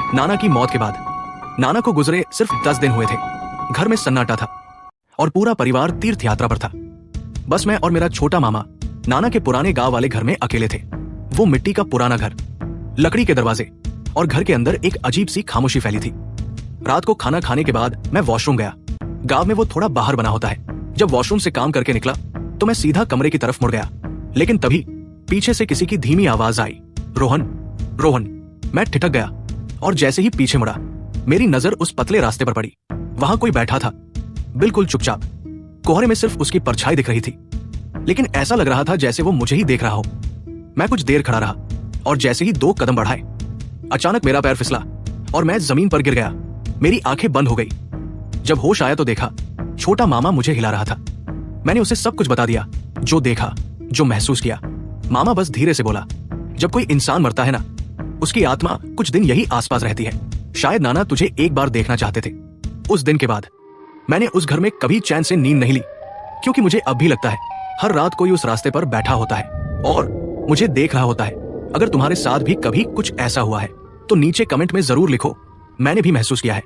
नाना की मौत के बाद नाना को गुजरे सिर्फ 10 दिन हुए थे। घर में सन्नाटा था और पूरा परिवार तीर्थ यात्रा पर था। बस मैं और मेरा छोटा मामा नाना के पुराने गांव वाले घर में अकेले थे। वो मिट्टी का पुराना घर, लकड़ी के दरवाजे और घर के अंदर एक अजीब सी खामोशी फैली थी। रात को खाना खाने के बाद मैं वॉशरूम गया। गांव में वो थोड़ा बाहर बना होता है। जब वॉशरूम से काम करके निकला तो मैं सीधा कमरे की तरफ मुड़ गया, लेकिन तभी पीछे से किसी की धीमी आवाज आई, रोहन, रोहन। मैं ठिठक गया और जैसे ही पीछे मुड़ा मेरी नजर उस पतले रास्ते पर पड़ी। वहां कोई बैठा था, बिल्कुल चुपचाप। कोहरे में सिर्फ उसकी परछाई दिख रही थी, लेकिन ऐसा लग रहा था जैसे वो मुझे ही देख रहा हो। मैं कुछ देर खड़ा रहा और जैसे ही 2 कदम बढ़ाए, अचानक मेरा पैर फिसला और मैं जमीन पर गिर गया। मेरी आंखें बंद हो गई। जब होश आया तो देखा छोटा मामा मुझे हिला रहा था। मैंने उसे सब कुछ बता दिया, जो देखा, जो महसूस किया। मामा बस धीरे से बोला, जब कोई इंसान मरता है ना, उसकी आत्मा कुछ दिन यही आसपास रहती है। शायद नाना तुझे एक बार देखना चाहते थे। उस दिन के बाद मैंने उस घर में कभी चैन से नींद नहीं ली, क्योंकि मुझे अब भी लगता है हर रात कोई उस रास्ते पर बैठा होता है और मुझे देख रहा होता है। अगर तुम्हारे साथ भी कभी कुछ ऐसा हुआ है तो नीचे कमेंट में जरूर लिखो, मैंने भी महसूस किया है।